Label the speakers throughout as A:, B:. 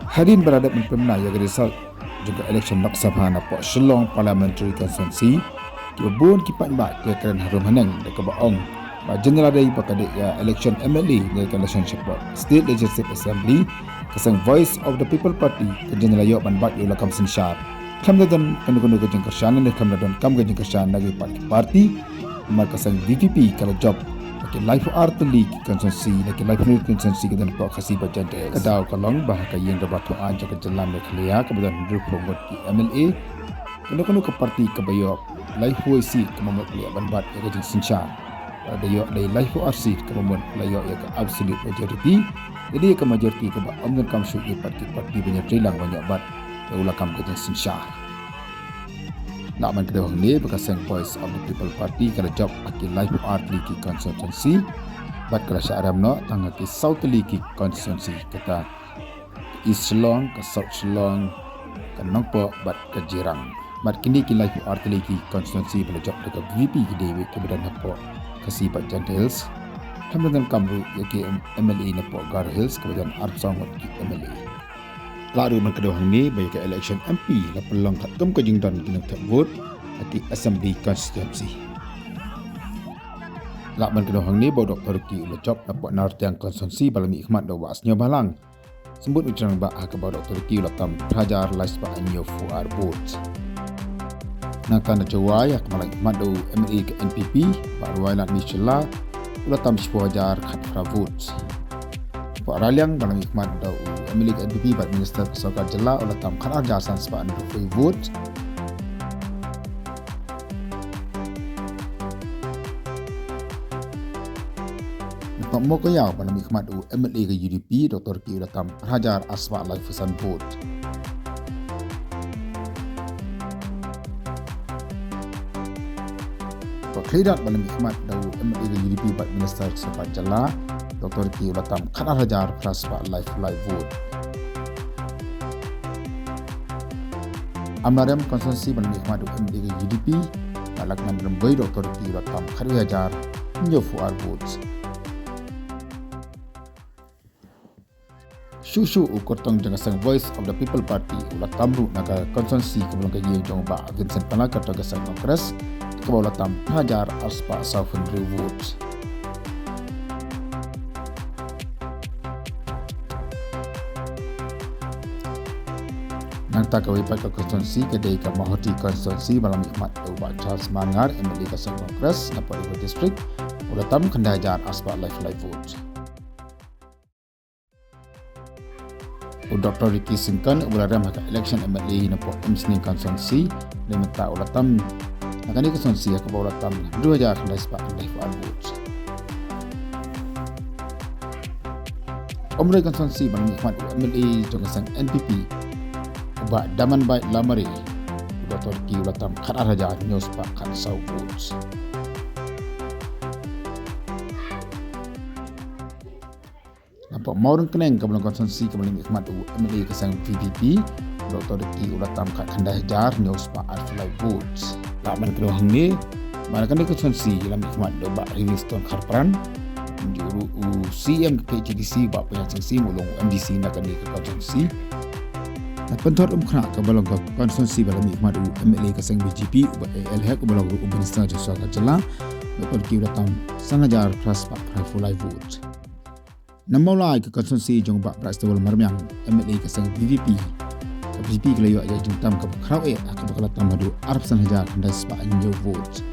A: Hadirin berada menerima yang result juga election Lok Sabha napok Shillong Parliamentary Constituency kibun kipat mbak ke keren harum haneng dekat baong ba general dari pakadik ya election MLA dari election support State Legislative Assembly kesang Voice of the People Party ke general yok ban yo lakam Synshar kam dan kanu ke jengkersan dan kam dan kam ke jengkersan lagi parti mar kesang VVP kalau job ke life art league konsensi ke life league konsensi ke dan pak khasi bajan de kadau kalong bah ka yang dapat tu aja ke jalan de khlia kemudian duduk promote di MLA kanu ke parti ke bayok life WC ke memot liya ban ya ke Synshar ada yok dari life RC ke memot layok ya ke absolute majority jadi ke majority ke ba amdan kam syu parti banyak trilang banyak bat ya ulah kam ke Synshar nak man kedua ni berkasang Voice of the People Party kalau job aki life art league constituency bat kalau syaram no tangga ke South league constituency kata East Shillong ke South Shillong ke Nongpo bat ke Jirang bat kini ki life art league constituency kalau job dekat VP ke Dewi ke badan napo ke Sipat Jan Hills kemudian kamru yake MLA napo Gar Hills kemudian Arpsong ki MLA lalu man kedua ni bagi ke election MP la pelong kat tum ke jingdan kena tak vote ati assembly constituency la man kedua ni bo Dr. Ki ula job dapat nartiang konstituensi balami ikhmat do wasnya balang sembut ucapan ba ke bo Dr. Ki ula tam hajar lais ba anyo fuar vote nak kan jawai ak malak ikhmat do MA ke NPP Marwei lan Mishla ula tam 10 hajar khat fra vote Pak Raliang dalam ikhmat do milik NPP bat Minister Kesokar Jela oleh tam khanar jasan sebab free vote Pak Moko Yau dalam ikhmat do MLA ke UDP Dr. Ki oleh tam hajar asma live pesan vote Pak Klidat dalam ikhmat do MLA ke UDP bat Minister Kesokar Jela Dr. Ki Ulatam khanar hajar plus pak live vote. Amlarem konsensi bagi khmadu MDG UDP balak nan rembai Dr. Ki Ulatam khanar hajar nyo fuar votes. Shushu ukotong jangasang Voice of the People Party Ulatam ru naga konsensi kebelang kaji jong ba Vincent Panaka tagasang Kongres kebawa Ulatam hajar aspa 700 votes. Nangta kawai pada konstituensi kedai ke Mahoti konstituensi malam ikhmat Ubah Charles Mangar MLA Kasang Kongres Napoli District udah tam kendajar aspa live vote. Dr. Ricky Singkan udah ram ke election MLA Napoli Msni konstituensi dan minta udah tam akan di konstituensi ke bawah tam 2000 kendai aspa live vote. Omrei konstituensi malam ikhmat MLA Jongasang NPP ba daman baik lamari Dr. Ki Ulatam khanar hajar news pak kan sau votes nampak maurung keneng ke belakang konstituensi ke belakang ikhmat MLA kesang VVP Dr. Ki Ulatam khanar hajar news pak live votes laman kedua ni manakan di konstituensi dalam ikhmat do ba Riviston Kharpran juru CM ke KCDC ba penyancing mulung MDC nak di konstituensi Pentor umkhna ke balong konstituensi balami ikhmat MLA kasang BJP ubat ALH ke balong Minister Kesokar Jela Dr. Ki Ulatam sangajar plus pak live vote. Namulai ke konstituensi jong bak Prastawal Marmiang MLA kasang BVP ke BJP ke layu aja jengtam ke Marwei ke bakal tam madu arab sangajar kendai sepak anjo vote.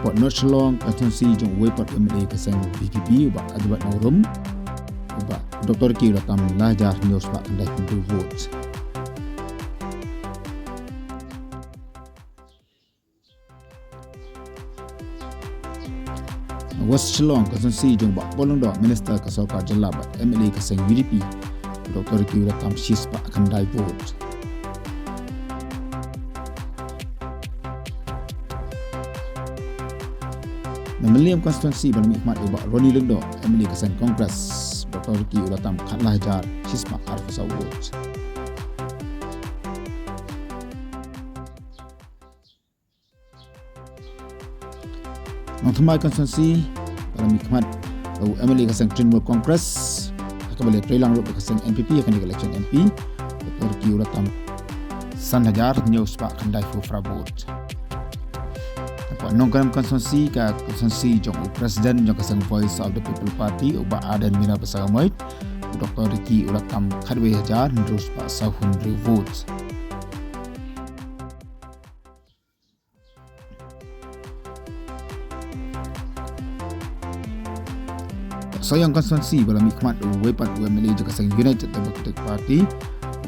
A: Port North Shillong konstituensi jong Wayport MLA kasang BVP ubak adibat Naurum ubak Dr. Ki Ulatam lajar news pak kendai kumpul vote. West Shillong konstituensi jong bak Bolong do Minister Kesokar Jela bat MLA kasang UDP Dr. Ki Ulatam shis pak kendai vote. Memeliam konstituensi balami ikhmat ubak Roni Lengdo MLA Kasang Kongres Dr. Ki Ulatam khanar hajar sisma arfa votes. Mengthumai konstitusi dalam hikmat MLA kasang Trinmul Congress kembali prelang rup kasang MPP akan election MP Turki ulatam san hajar news pak kandai fu frabot apa nongkam konstitusi ka konstitusi jong presiden jong kasang Voice of the People Party uba adan mina pasagamait Dr. Ricky ulatam khadwe hajar terus pak sahun votes. Sayang konstitusi dalam hikmat wepat UMLA juga sang United Democratic Party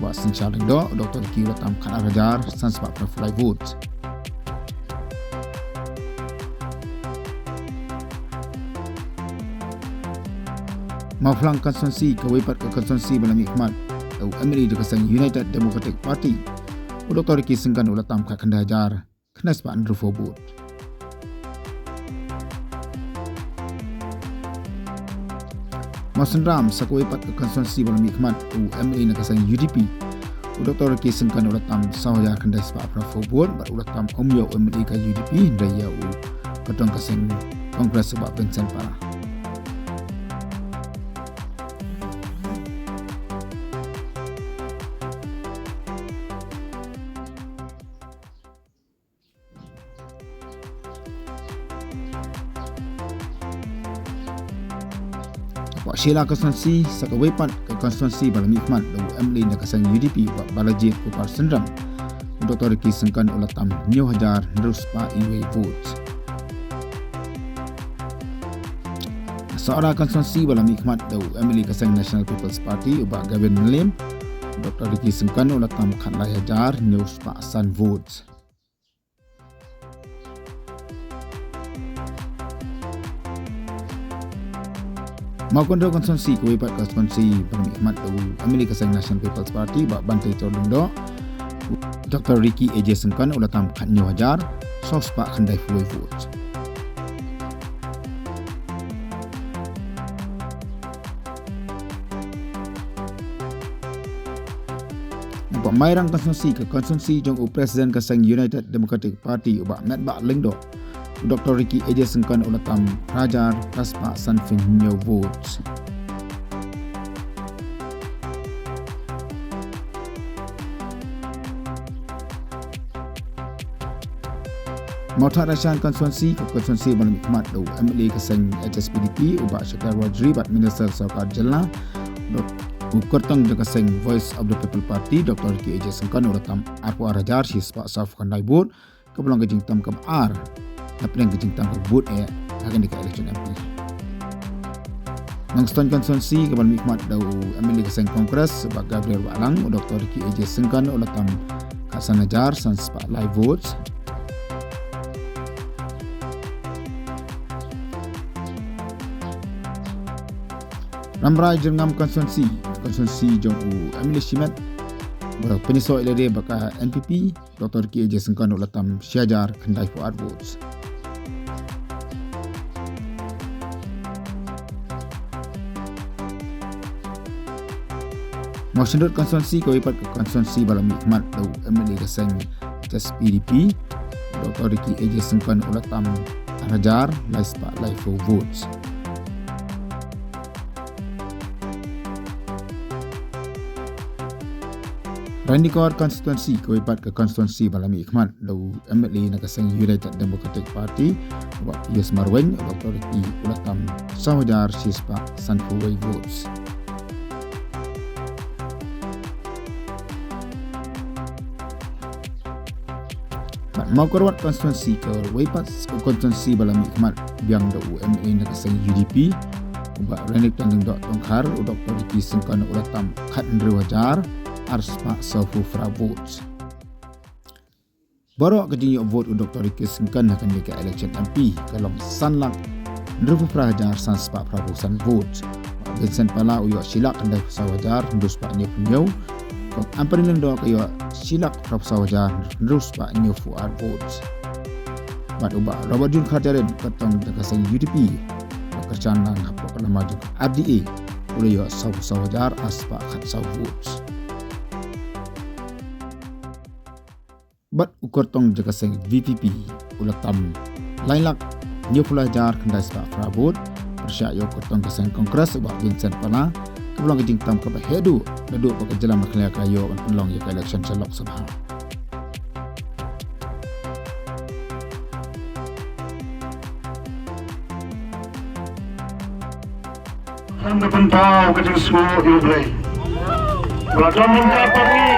A: buat Synshar do Dr. Ricky ulatam kan arajar sans pak preferred vote. Maflang konstitusi ke wepat ke konstitusi dalam hikmat UMLA juga sang United Democratic Party Dr. Ricky sengkan ulatam kan arajar kenas pak vote. Masenram sakwepat ke konstitusi dalam hikmat UMLA nak kasang UDP Dr. Ricky sengkan ulatam sawaya kendai sebab prafobot bat ulatam omyo UMLA ka UDP raya katong kasang kongres sebab pensen para Sila konstitusi sakawepat ke konstitusi dalam hikmat UMLA nak kasang UDP buat balaji kupar sendram Dr. Ricky sengkan ulatam new hajar terus pa iwe votes. Seorang konstitusi dalam hikmat UMLA kasang National People's Party ubah Gavin Melim Dr. Ricky sengkan ulatam khanlai hajar news pa san votes. Maupun do konstitusi kewepat konstitusi dalam hikmat UMLA kasang National People's Party bak bantai tolong do Dr. Ricky AJ sengkan ulatam khanyo hajar sos pak khandai fuwe vote. Nampak mairang konstitusi ke konstitusi jong presiden kasang United Democratic Party ubak met bak lengdo Dr. Ricky AJ sengkan ulatam rajar kaspa sanfin new votes. Mautat rasyan konstitusi ke konstitusi dalam hikmat UMLA kasang HSPDP ubak Syakir Wajri bat Minister Saukar Jalla ukurtang de kasang Voice of the People Party Dr. Ricky AJ sengkan ulatam arpo rajar sispa saf kandai vote kebelang kejing tam kam ar tapi yang kejing tam vote akan dekat election MP. Nangston konstitusi ke dalam hikmat UMLA kasang Kongres sebab Gabriel Walang Dr. Ricky AJ sengkan ulatam kasan ajar sans pak live votes. Ramrai jengam konstitusi jong UMLA Shimet penisau ilade baka NPP Dr. Ricky AJ sengkan ulatam syajar kendai fuad votes. Maksudut konstitusi kewepat ke konstitusi dalam hikmat UMLA kasang HSPDP Dr. Ricky AJ sengkan ulatam rajar laispa live votes. Randikor konstitusi kewepat ke konstitusi dalam hikmat UMLA nak kasang United Democratic Party buat Marwei Dr. Ricky ulatam sahajar sispa sanfuwei votes. Mau korwat konstitusi ke wepat konstitusi dalam hikmat biang UMLA nak kasang UDP ubak renik tanding tongkar Dr. Ricky sengkan ulatam khat ndru hajar arspa safu fra votes. Baru kejing vote Dr. Ricky sengkan akan dekat election MP kalau sanlak ndru fra hajar sanspa prabu san votes. Vincent pala uyo silak kandai sawajar ndus pak nye punyau kong amparin lendo kayo silak prap sawajar ndus pak nye fuar votes. Mat ubah Robert Jun Kharjarin katong dekasang UDP kerjaan nang hapok lemaju RDA ulah yo sawajar aspa khat saw votes. Bat ukur tong dekasang VPP ulah tam lain lak New pelajar kendai sebab Prabut persyak yo kotong kesan kongres sebab Vincent Pana kebelang kejing tam ke hedu duduk pakai jalan maklia kayo dan penlong ya ke election celok sebab.
B: Anda pentau kejing semua iublay. Belajar minta pergi.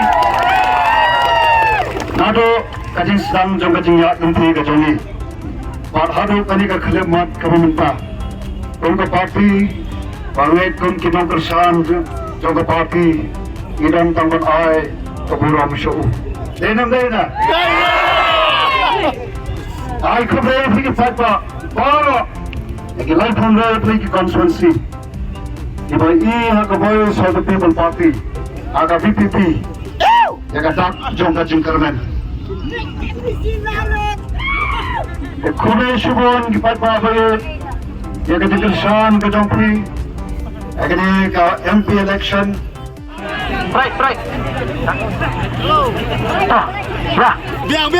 B: Nado kajing sedang jong kajing yak nanti kajing ni. Part hadu kani ka khalemat kamunta. Kongka parti Marwei kun kinong kersan jong parti idang tangkat ai kaburam show. Denam dena. Ai khabe phiki fatwa. Baro. Lagi life on road phiki constituency. Iba ha ka voice of the people party. Aga VPP. Jaga tak jong kajing kermen. Kube shubon gipat babaye ya ka dikersan ka jongpi agni ka MP election right hello biang